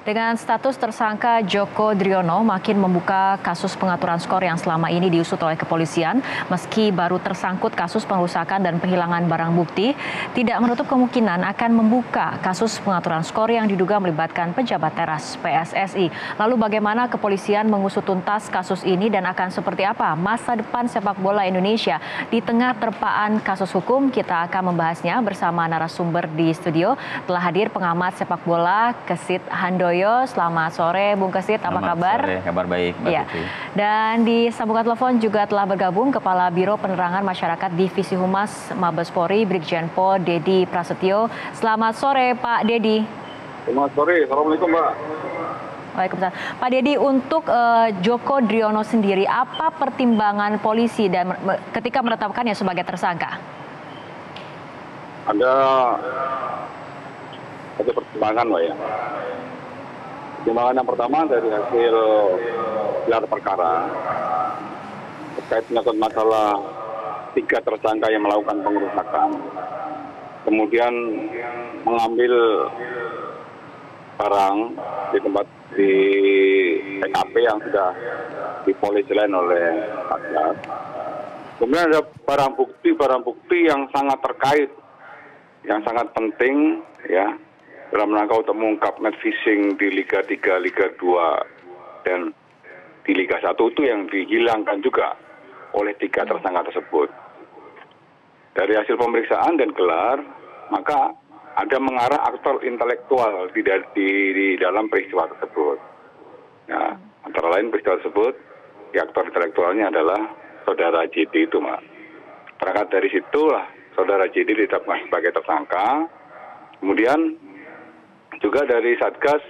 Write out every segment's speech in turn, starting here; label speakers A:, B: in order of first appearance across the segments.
A: Dengan status tersangka Joko Driono makin membuka kasus pengaturan skor yang selama ini diusut oleh kepolisian. Meski baru tersangkut kasus pengerusakan dan penghilangan barang bukti, tidak menutup kemungkinan akan membuka kasus pengaturan skor yang diduga melibatkan pejabat teras PSSI. Lalu bagaimana kepolisian mengusut tuntas kasus ini dan akan seperti apa masa depan sepak bola Indonesia di tengah terpaan kasus hukum? Kita akan membahasnya bersama narasumber di studio. Telah hadir pengamat sepak bola Kesit Handoyo. Selamat sore Bung Kesit, apa kabar?
B: Sore, kabar baik Mbak Putri.
A: Dan di sambungan telepon juga telah bergabung Kepala Biro Penerangan Masyarakat Divisi Humas Mabes Polri, Brigjen Pol Dedi Prasetyo. Selamat sore Pak Dedi.
C: Selamat sore, Assalamualaikum Mbak.
A: Waalaikumsalam. Pak Dedi, untuk Joko Driono sendiri, apa pertimbangan polisi dan ketika menetapkannya sebagai tersangka?
C: Ada pertimbangan Mbak ya. Pertimbangan yang pertama dari hasil gelar perkara terkait menyangkut masalah 3 tersangka yang melakukan pengerusakan, kemudian mengambil barang di tempat di TKP yang sudah dipolisilain oleh Satgas. Kemudian ada barang bukti yang sangat terkait, yang sangat penting ya, dalam rangka untuk mengungkap match fixing di Liga 3, Liga 2, dan di Liga 1 itu yang dihilangkan juga oleh 3 tersangka tersebut. Dari hasil pemeriksaan dan gelar, maka ada mengarah aktor intelektual di dalam peristiwa tersebut. Nah, antara lain peristiwa tersebut, aktor intelektualnya adalah saudara JD itu, Mbak. Berangkat dari situlah saudara JD ditetapkan sebagai tersangka. Kemudian juga dari Satgas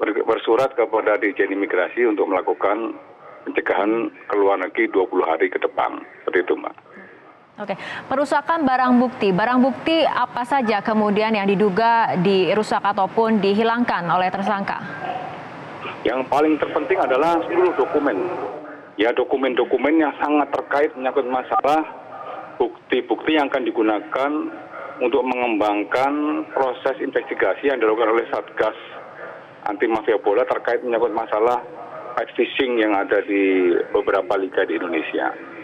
C: bersurat kepada Dirjen Imigrasi untuk melakukan pencegahan ke luar negeri 20 hari ke depan. Seperti itu, Mbak.
A: Oke, perusakan barang bukti apa saja kemudian yang diduga dirusak ataupun dihilangkan oleh tersangka?
C: Yang paling terpenting adalah seluruh dokumen. Ya, dokumen-dokumen yang sangat terkait menyangkut masalah bukti-bukti yang akan digunakan untuk mengembangkan proses investigasi yang dilakukan oleh Satgas Anti Mafia Bola terkait menyangkut masalah match fixing yang ada di beberapa liga di Indonesia.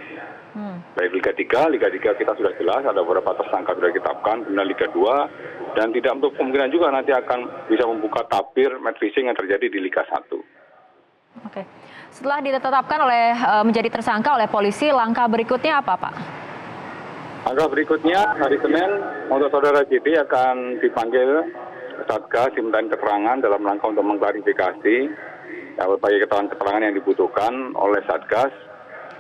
C: Baik Liga 3 kita sudah jelas, ada beberapa tersangka sudah ditetapkan, kemudian Liga 2, dan tidak untuk kemungkinan juga nanti akan bisa membuka tabir match fixing yang terjadi di Liga 1.
A: Oke. Setelah ditetapkan menjadi tersangka oleh polisi, langkah berikutnya apa, Pak?
C: Langkah berikutnya hari Senin untuk saudara JD akan dipanggil Satgas, dimintain keterangan dalam rangka untuk mengklarifikasi ya, berbagai keterangan yang dibutuhkan oleh Satgas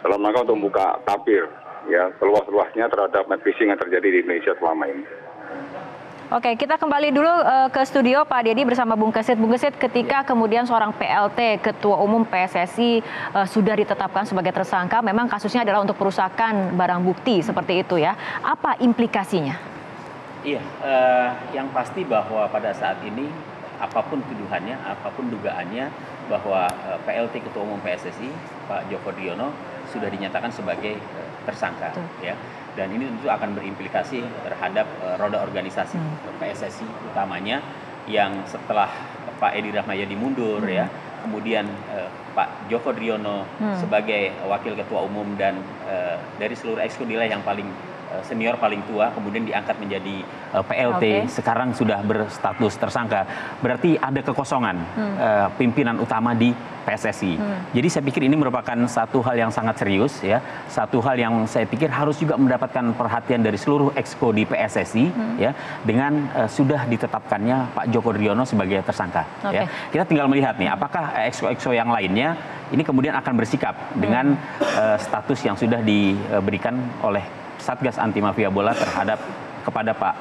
C: dalam rangka untuk membuka tabir ya seluas-luasnya terhadap match fixing yang terjadi di Indonesia selama ini.
A: Oke, kita kembali dulu ke studio Pak Dedi bersama Bung Kesit. Bung Kesit, ketika kemudian seorang PLT Ketua Umum PSSI sudah ditetapkan sebagai tersangka, memang kasusnya adalah untuk perusakan barang bukti seperti itu ya. Apa implikasinya?
B: Iya, yang pasti bahwa pada saat ini apapun tuduhannya, apapun dugaannya bahwa PLT Ketua Umum PSSI Pak Joko Driono sudah dinyatakan sebagai tersangka. Betul. Ya. Dan ini tentu akan berimplikasi terhadap roda organisasi PSSI utamanya yang setelah Pak Edi Rahmayadi mundur ya, kemudian Pak Joko Driono sebagai wakil ketua umum dan dari seluruh exco nilai yang paling senior paling tua kemudian diangkat menjadi PLT, sekarang sudah berstatus tersangka. Berarti ada kekosongan pimpinan utama di PSSI. Jadi saya pikir ini merupakan satu hal yang sangat serius ya, satu hal yang saya pikir harus juga mendapatkan perhatian dari seluruh exco di PSSI ya, dengan sudah ditetapkannya Pak Joko Driono sebagai tersangka ya. Kita tinggal melihat nih apakah exco-exco yang lainnya ini kemudian akan bersikap dengan status yang sudah diberikan oleh Satgas Anti Mafia Bola kepada Pak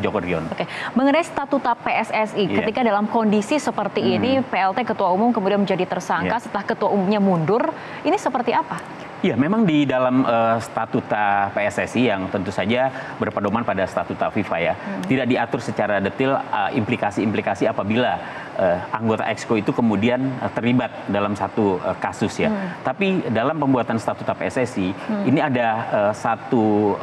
B: Joko Driono. Oke,
A: mengenai statuta PSSI, ketika dalam kondisi seperti ini, PLT Ketua Umum kemudian menjadi tersangka setelah Ketua Umumnya mundur, ini seperti apa?
B: Ya, memang di dalam statuta PSSI yang tentu saja berpedoman pada statuta FIFA ya, tidak diatur secara detail implikasi-implikasi apabila anggota exco itu kemudian terlibat dalam satu kasus ya. Tapi dalam pembuatan statuta PSSI ini ada satu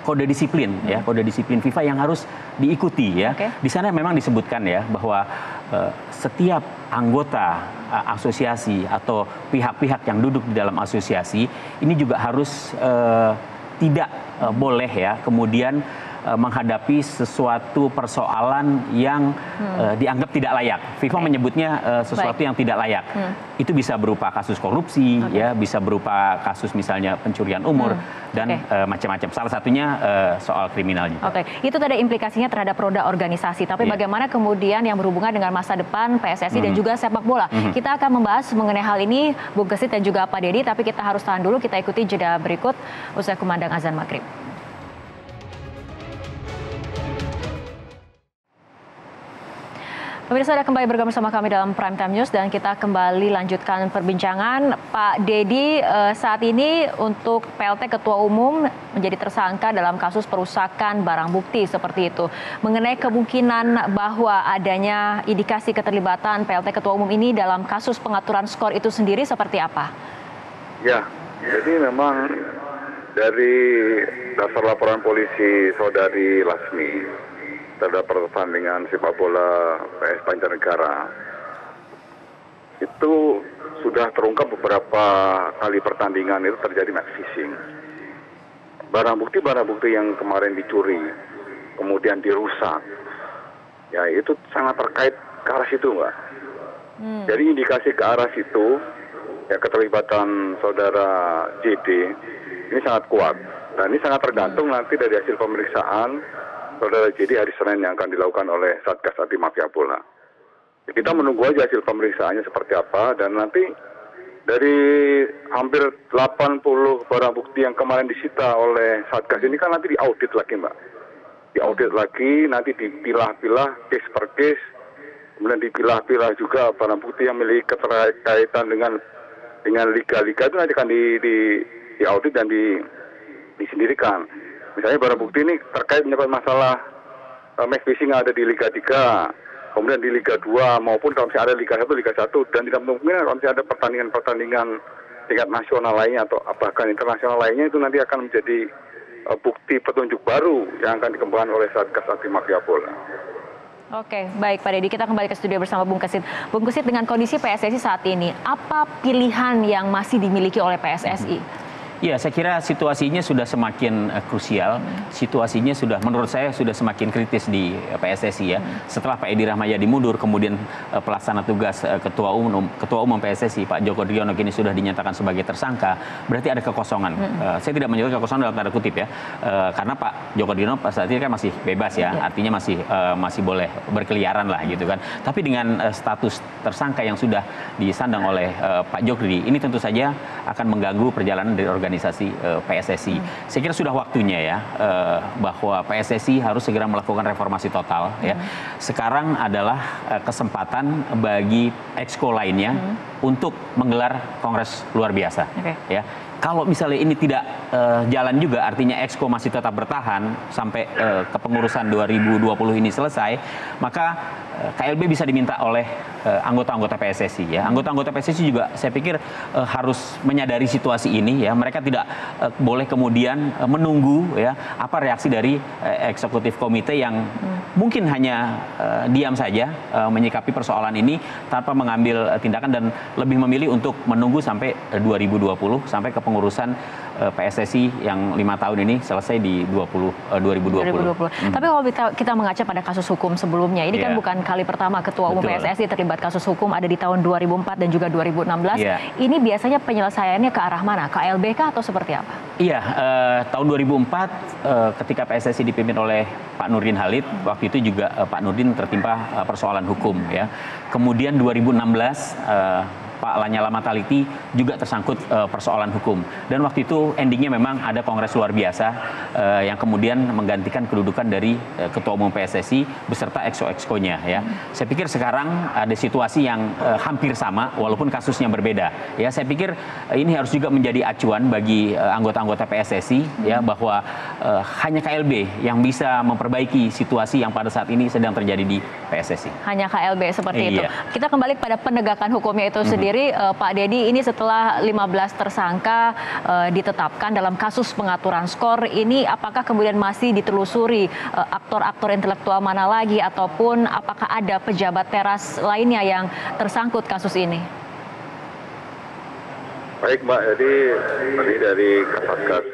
B: kode disiplin ya, kode disiplin FIFA yang harus diikuti ya. Di sana memang disebutkan ya bahwa setiap anggota asosiasi atau pihak-pihak yang duduk di dalam asosiasi ini juga harus tidak boleh ya kemudian menghadapi sesuatu persoalan yang dianggap tidak layak. FIFA menyebutnya sesuatu yang tidak layak. Itu bisa berupa kasus korupsi, ya, bisa berupa kasus misalnya pencurian umur dan macam-macam. Salah satunya soal kriminal juga.
A: Itu tadi implikasinya terhadap roda organisasi. Tapi bagaimana kemudian yang berhubungan dengan masa depan PSSI dan juga sepak bola? Kita akan membahas mengenai hal ini, Bung Kesit dan juga Pak Dedi. Tapi kita harus tahan dulu. Kita ikuti jeda berikut usai kumandang azan maghrib. Pemirsa, ada kembali bergabung bersama kami dalam Prime Time News dan kita kembali lanjutkan perbincangan. Pak Dedi, saat ini untuk PLT Ketua Umum menjadi tersangka dalam kasus perusakan barang bukti seperti itu. Mengenai kemungkinan bahwa adanya indikasi keterlibatan PLT Ketua Umum ini dalam kasus pengaturan skor itu sendiri seperti apa?
C: Ya, jadi memang dari dasar laporan polisi saudari Lasmi terhadap pertandingan sepak bola PS Banjarnegara itu sudah terungkap beberapa kali pertandingan itu terjadi match fixing. Barang bukti yang kemarin dicuri kemudian dirusak, ya itu sangat terkait ke arah situ, Mbak. Jadi indikasi ke arah situ, ya keterlibatan saudara JD ini sangat kuat dan ini sangat tergantung nanti dari hasil pemeriksaan saudara JD hari Senin yang akan dilakukan oleh Satgas Anti Mafia Bola. Kita menunggu aja hasil pemeriksaannya seperti apa dan nanti dari hampir 80 barang bukti yang kemarin disita oleh Satgas ini kan nanti diaudit lagi, Mbak. Diaudit lagi, nanti dipilah-pilah case per case, kemudian dipilah-pilah juga barang bukti yang memiliki keterkaitan dengan liga-liga itu nanti akan diaudit dan disendirikan. Misalnya barang bukti ini terkait menyebabkan masalah match fixing yang ada di Liga 3, kemudian di Liga 2 maupun kalau misalnya ada Liga 1, Liga 1 dan tidak mungkin kalau misalnya ada pertandingan tingkat nasional lainnya atau bahkan internasional lainnya itu nanti akan menjadi bukti petunjuk baru yang akan dikembangkan oleh Satgas Anti Mafia Bola.
A: Oke, baik Pak Dedi, kita kembali ke studio bersama Bung Kesit. Bung Kesit, dengan kondisi PSSI saat ini, apa pilihan yang masih dimiliki oleh PSSI?
B: Ya, saya kira situasinya sudah semakin krusial. Situasinya sudah, menurut saya, sudah semakin kritis di PSSI ya. Setelah Pak Edi Rahmayadi mundur, kemudian pelaksana tugas Ketua Umum PSSI Pak Joko Driono kini sudah dinyatakan sebagai tersangka. Berarti ada kekosongan. Saya tidak menyebut kekosongan dalam tanda kutip ya, karena Pak Joko Driono saat ini kan masih bebas ya, artinya masih boleh berkeliaran lah gitu kan. Tapi dengan status tersangka yang sudah disandang oleh Pak Jokri, ini tentu saja akan mengganggu perjalanan dari organisasi PSSI. Saya kira sudah waktunya ya bahwa PSSI harus segera melakukan reformasi total ya. Sekarang adalah kesempatan bagi exco lainnya untuk menggelar kongres luar biasa ya. Kalau misalnya ini tidak jalan juga, artinya exco masih tetap bertahan sampai kepengurusan 2020 ini selesai, maka KLB bisa diminta oleh anggota-anggota PSSI ya. Anggota-anggota PSSI juga saya pikir harus menyadari situasi ini ya. Mereka tidak boleh kemudian menunggu ya apa reaksi dari eksekutif komite yang mungkin hanya diam saja menyikapi persoalan ini tanpa mengambil tindakan dan lebih memilih untuk menunggu sampai 2020 sampai kepengurusan PSSI yang 5 tahun ini selesai di 2020.
A: Tapi kalau kita mengaca pada kasus hukum sebelumnya, ini kan bukan kali pertama Ketua Umum PSSI terlibat kasus hukum, ada di tahun 2004 dan juga 2016. Ini biasanya penyelesaiannya ke arah mana? KLB kah atau seperti apa?
B: Iya, tahun 2004 ketika PSSI dipimpin oleh Pak Nurdin Halid, waktu itu juga Pak Nurdin tertimpa persoalan hukum ya. Kemudian 2016 Pak Lanyala Mataliti juga tersangkut persoalan hukum. Dan waktu itu endingnya memang ada kongres luar biasa yang kemudian menggantikan kedudukan dari Ketua Umum PSSI beserta exco-exconya ya. Saya pikir sekarang ada situasi yang hampir sama walaupun kasusnya berbeda. Ya, saya pikir ini harus juga menjadi acuan bagi anggota-anggota PSSI ya, bahwa hanya KLB yang bisa memperbaiki situasi yang pada saat ini sedang terjadi di PSSI.
A: Hanya KLB seperti itu. Kita kembali pada penegakan hukumnya itu sendiri. sendiri, Pak Dedi, ini setelah 15 tersangka ditetapkan dalam kasus pengaturan skor, ini apakah kemudian masih ditelusuri aktor-aktor intelektual mana lagi, ataupun apakah ada pejabat teras lainnya yang tersangkut kasus ini?
C: Baik Mbak, jadi tadi dari Kasatgas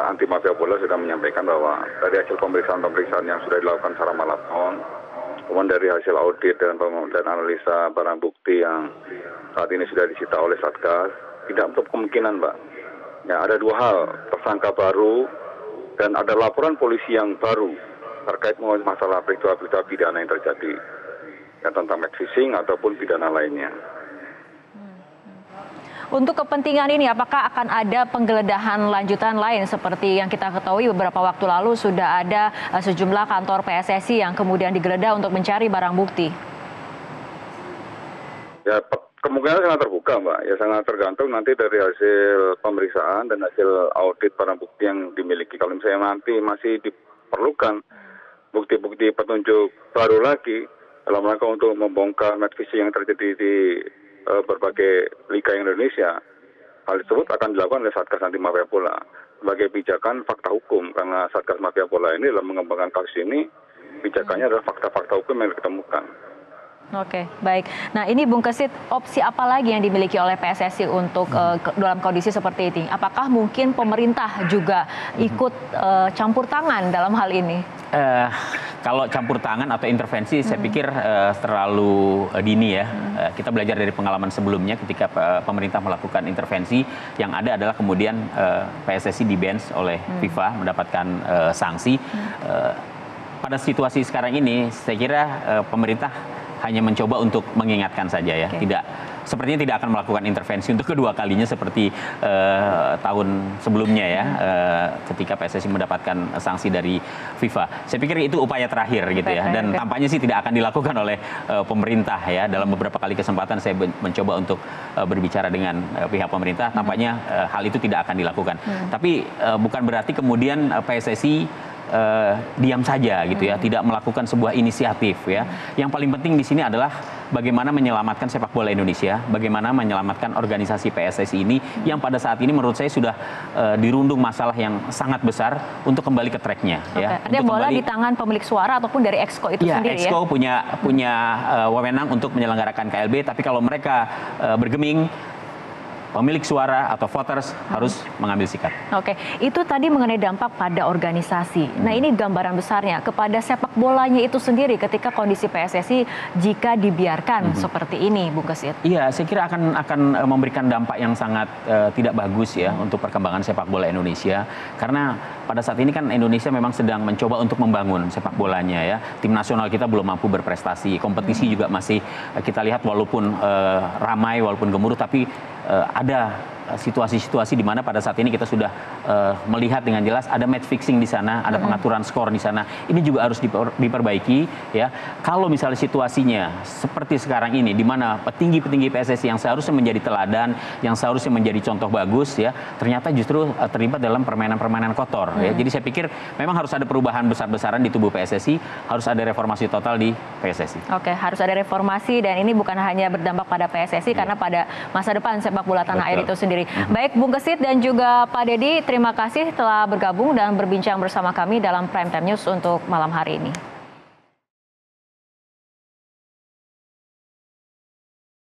C: anti mafia bola sudah menyampaikan bahwa dari hasil pemeriksaan yang sudah dilakukan secara maraton, kemudian dari hasil audit dan analisa barang bukti yang saat ini sudah disita oleh Satgas, tidak untuk kemungkinan Mbak. Ya, ada dua hal, tersangka baru dan ada laporan polisi yang baru terkait masalah peristiwa pidana yang terjadi, ya, tentang match fixing ataupun pidana lainnya.
A: Untuk kepentingan ini, apakah akan ada penggeledahan lanjutan lain seperti yang kita ketahui beberapa waktu lalu sudah ada sejumlah kantor PSSI yang kemudian digeledah untuk mencari barang bukti? Ya,
C: kemungkinan sangat terbuka, Mbak. Ya, sangat tergantung nanti dari hasil pemeriksaan dan hasil audit barang bukti yang dimiliki. Kalau misalnya nanti masih diperlukan bukti-bukti petunjuk baru lagi dalam rangka untuk membongkar match fixing yang terjadi di berbagai liga Indonesia, hal tersebut akan dilakukan oleh Satgas Anti Mafia Bola sebagai pijakan fakta hukum, karena Satgas Mafia Bola ini dalam mengembangkan kasus ini pijakannya adalah fakta-fakta hukum yang ditemukan.
A: Oke, baik. Nah, ini Bung Kesit, opsi apa lagi yang dimiliki oleh PSSI untuk dalam kondisi seperti ini? Apakah mungkin pemerintah juga ikut campur tangan dalam hal ini?
B: Kalau campur tangan atau intervensi, saya pikir terlalu dini ya. Kita belajar dari pengalaman sebelumnya ketika pemerintah melakukan intervensi, yang ada adalah kemudian PSSI di-bans oleh FIFA, mendapatkan sanksi. Pada situasi sekarang ini, saya kira pemerintah hanya mencoba untuk mengingatkan saja ya, sepertinya tidak akan melakukan intervensi untuk kedua kalinya seperti tahun sebelumnya ya, ketika PSSI mendapatkan sanksi dari FIFA. Saya pikir itu upaya terakhir gitu ya, dan tampaknya sih tidak akan dilakukan oleh pemerintah ya. Dalam beberapa kali kesempatan saya mencoba untuk berbicara dengan pihak pemerintah, tampaknya hal itu tidak akan dilakukan. Tapi bukan berarti kemudian PSSI diam saja gitu ya, tidak melakukan sebuah inisiatif ya. Yang paling penting di sini adalah bagaimana menyelamatkan sepak bola Indonesia, bagaimana menyelamatkan organisasi PSSI ini yang pada saat ini menurut saya sudah dirundung masalah yang sangat besar untuk kembali ke tracknya. Ya.
A: Artinya bola di tangan pemilik suara ataupun dari Exco itu sendiri ya?
B: Exco punya wewenang untuk menyelenggarakan KLB, tapi kalau mereka bergeming, pemilik suara atau voters harus mengambil sikap.
A: Oke, itu tadi mengenai dampak pada organisasi. Nah, ini gambaran besarnya kepada sepak bolanya itu sendiri ketika kondisi PSSI jika dibiarkan seperti ini, Bung Kesit.
B: Iya, saya kira akan memberikan dampak yang sangat tidak bagus ya untuk perkembangan sepak bola Indonesia. Karena pada saat ini kan Indonesia memang sedang mencoba untuk membangun sepak bolanya ya. Tim nasional kita belum mampu berprestasi, kompetisi juga masih kita lihat walaupun ramai, walaupun gemuruh, tapi ada situasi-situasi di mana pada saat ini kita sudah melihat dengan jelas ada match fixing di sana, ada pengaturan skor di sana. Ini juga harus diperbaiki ya. Kalau misalnya situasinya seperti sekarang ini di mana petinggi-petinggi PSSI yang seharusnya menjadi teladan, yang seharusnya menjadi contoh bagus ya, ternyata justru terlibat dalam permainan-permainan kotor ya. Jadi saya pikir memang harus ada perubahan besar-besaran di tubuh PSSI, harus ada reformasi total di PSSI.
A: Oke, harus ada reformasi, dan ini bukan hanya berdampak pada PSSI karena pada masa depan sepak bola tanah air itu sendiri. Baik, Bung Kesit dan juga Pak Dedi, terima kasih telah bergabung dan berbincang bersama kami dalam Prime Time News untuk malam hari ini.